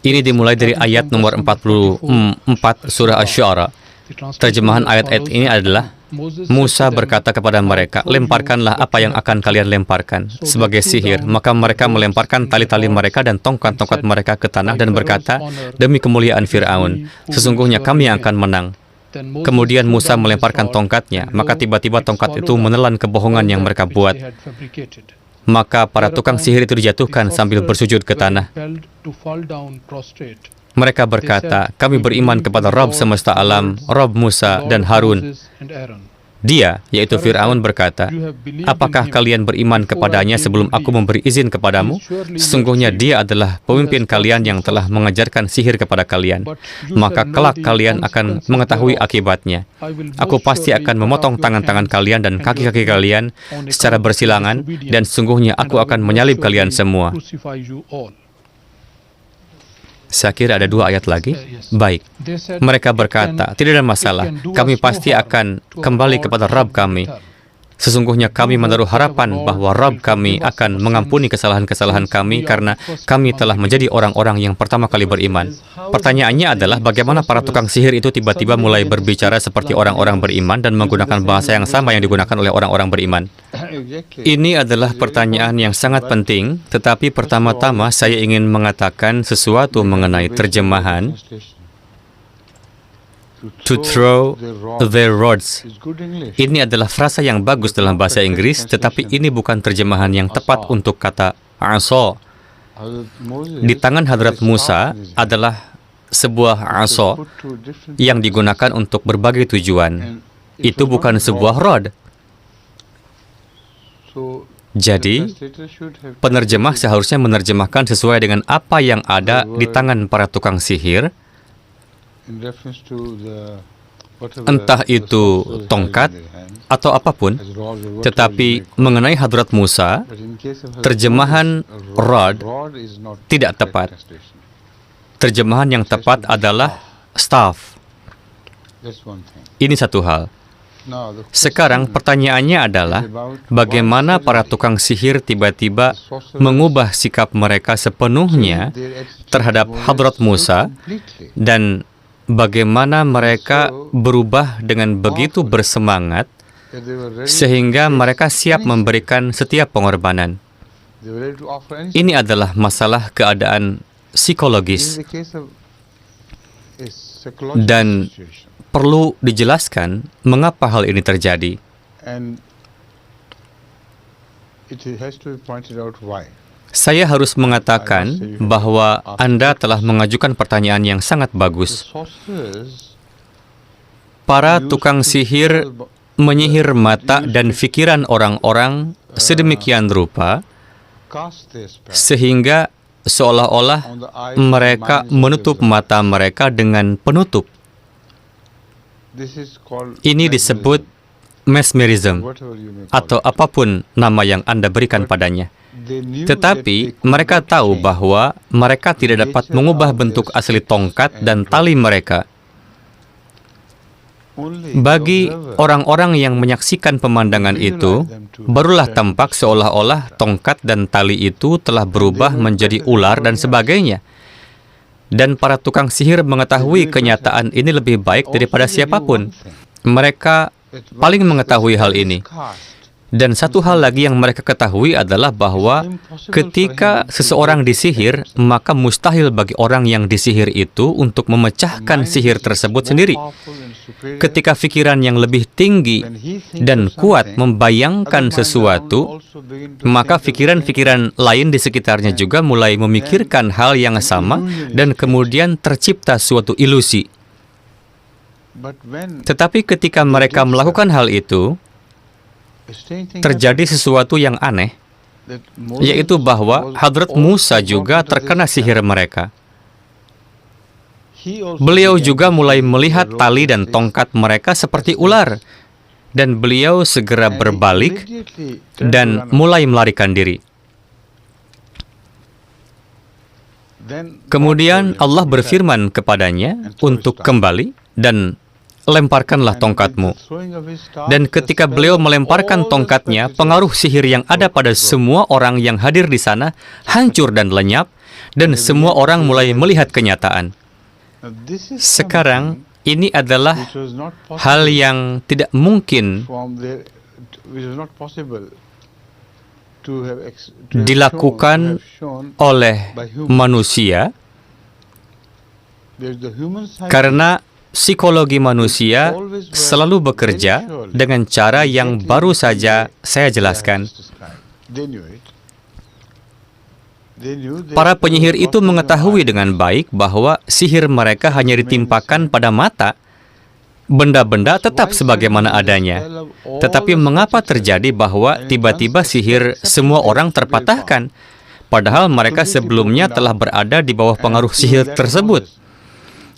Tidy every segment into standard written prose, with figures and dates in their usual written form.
Ini dimulai dari ayat nomor 44 surah Asy-Syu'ara. Terjemahan ayat-ayat ini adalah, Musa berkata kepada mereka, lemparkanlah apa yang akan kalian lemparkan sebagai sihir. Maka mereka melemparkan tali-tali mereka dan tongkat-tongkat mereka ke tanah dan berkata, demi kemuliaan Fir'aun, sesungguhnya kami yang akan menang. Kemudian Musa melemparkan tongkatnya, maka tiba-tiba tongkat itu menelan kebohongan yang mereka buat. Maka para tukang sihir itu dijatuhkan sambil bersujud ke tanah. Mereka berkata, kami beriman kepada Rabb semesta alam, Rabb Musa dan Harun. Dia, yaitu Fir'aun, berkata, apakah kalian beriman kepadanya sebelum aku memberi izin kepadamu? Sesungguhnya dia adalah pemimpin kalian yang telah mengajarkan sihir kepada kalian. Maka kelak kalian akan mengetahui akibatnya. Aku pasti akan memotong tangan-tangan kalian dan kaki-kaki kalian secara bersilangan, dan sesungguhnya aku akan menyalib kalian semua. Saya kira ada 2 ayat lagi. Baik. Mereka berkata, tidak ada masalah. Kami pasti akan kembali kepada Rabb kami. Sesungguhnya kami menaruh harapan bahwa Rabb kami akan mengampuni kesalahan-kesalahan kami karena kami telah menjadi orang-orang yang pertama kali beriman. Pertanyaannya adalah bagaimana para tukang sihir itu tiba-tiba mulai berbicara seperti orang-orang beriman dan menggunakan bahasa yang sama yang digunakan oleh orang-orang beriman. Ini adalah pertanyaan yang sangat penting, tetapi pertama-tama saya ingin mengatakan sesuatu mengenai terjemahan to throw their rods. Ini adalah frasa yang bagus dalam bahasa Inggris, tetapi ini bukan terjemahan yang tepat untuk kata asa. Di tangan Hadrat Musa adalah sebuah asa yang digunakan untuk berbagai tujuan. Itu bukan sebuah rod. Jadi, penerjemah seharusnya menerjemahkan sesuai dengan apa yang ada di tangan para tukang sihir, entah itu tongkat atau apapun. Tetapi mengenai Hadrat Musa, terjemahan rod tidak tepat. Terjemahan yang tepat adalah staff. Ini satu hal. Sekarang pertanyaannya adalah, bagaimana para tukang sihir tiba-tiba mengubah sikap mereka sepenuhnya terhadap Hadrat Musa, dan bagaimana mereka berubah dengan begitu bersemangat sehingga mereka siap memberikan setiap pengorbanan. Ini adalah masalah keadaan psikologis dan perlu dijelaskan mengapa hal ini terjadi. Saya harus mengatakan bahwa Anda telah mengajukan pertanyaan yang sangat bagus. Para tukang sihir menyihir mata dan pikiran orang-orang sedemikian rupa sehingga seolah-olah mereka menutup mata mereka dengan penutup. Ini disebut mesmerism atau apapun nama yang Anda berikan padanya. Tetapi mereka tahu bahwa mereka tidak dapat mengubah bentuk asli tongkat dan tali mereka. Bagi orang-orang yang menyaksikan pemandangan itu, barulah tampak seolah-olah tongkat dan tali itu telah berubah menjadi ular dan sebagainya. Dan para tukang sihir mengetahui kenyataan ini lebih baik daripada siapapun. Mereka paling mengetahui hal ini. Dan satu hal lagi yang mereka ketahui adalah bahwa ketika seseorang disihir, maka mustahil bagi orang yang disihir itu untuk memecahkan sihir tersebut sendiri. Ketika pikiran yang lebih tinggi dan kuat membayangkan sesuatu, maka pikiran-pikiran lain di sekitarnya juga mulai memikirkan hal yang sama dan kemudian tercipta suatu ilusi. Tetapi ketika mereka melakukan hal itu, terjadi sesuatu yang aneh, yaitu bahwa Hadrat Musa juga terkena sihir mereka. Beliau juga mulai melihat tali dan tongkat mereka seperti ular, dan beliau segera berbalik dan mulai melarikan diri. Kemudian Allah berfirman kepadanya untuk kembali dan lemparkanlah tongkatmu. Dan ketika beliau melemparkan tongkatnya, pengaruh sihir yang ada pada semua orang yang hadir di sana hancur dan lenyap, dan semua orang mulai melihat kenyataan. Sekarang, ini adalah hal yang tidak mungkin dilakukan oleh manusia, karena psikologi manusia selalu bekerja dengan cara yang baru saja saya jelaskan. Para penyihir itu mengetahui dengan baik bahwa sihir mereka hanya ditimpakan pada mata. Benda-benda tetap sebagaimana adanya. Tetapi mengapa terjadi bahwa tiba-tiba sihir semua orang terpatahkan? Padahal mereka sebelumnya telah berada di bawah pengaruh sihir tersebut.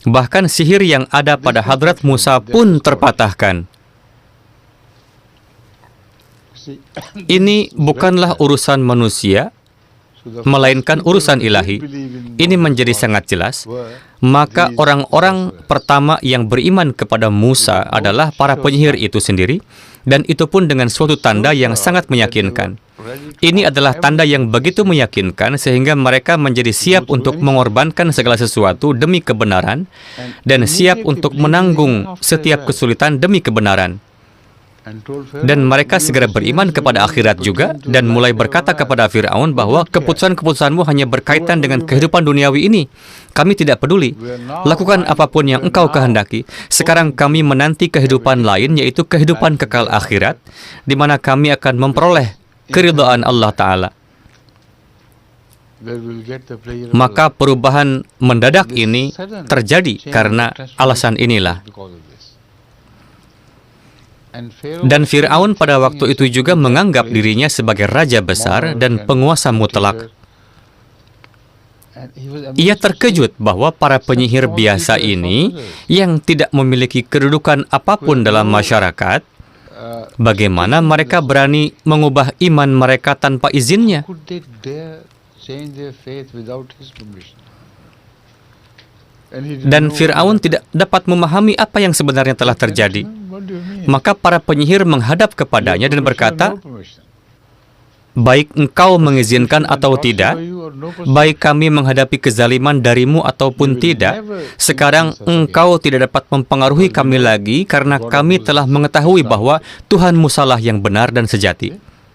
Bahkan sihir yang ada pada Hadrat Musa pun terpatahkan. Ini bukanlah urusan manusia, melainkan urusan ilahi. Ini menjadi sangat jelas. Maka orang-orang pertama yang beriman kepada Musa adalah para penyihir itu sendiri, dan itu pun dengan suatu tanda yang sangat meyakinkan. Ini adalah tanda yang begitu meyakinkan sehingga mereka menjadi siap untuk mengorbankan segala sesuatu demi kebenaran, dan siap untuk menanggung setiap kesulitan demi kebenaran. Dan mereka segera beriman kepada akhirat juga, dan mulai berkata kepada Fir'aun bahwa keputusan-keputusanmu hanya berkaitan dengan kehidupan duniawi ini. Kami tidak peduli. Lakukan apapun yang engkau kehendaki. Sekarang kami menanti kehidupan lain, yaitu kehidupan kekal akhirat, di mana kami akan memperoleh keridhaan Allah Ta'ala. Maka perubahan mendadak ini terjadi karena alasan inilah. Dan Fir'aun pada waktu itu juga menganggap dirinya sebagai raja besar dan penguasa mutlak. Ia terkejut bahwa para penyihir biasa ini yang tidak memiliki kedudukan apapun dalam masyarakat, bagaimana mereka berani mengubah iman mereka tanpa izinnya? Dan Fir'aun tidak dapat memahami apa yang sebenarnya telah terjadi. Maka para penyihir menghadap kepadanya dan berkata, baik engkau mengizinkan atau tidak, baik kami menghadapi kezaliman darimu ataupun tidak, sekarang engkau tidak dapat mempengaruhi kami lagi karena kami telah mengetahui bahwa Tuhanmu salah yang benar dan sejati.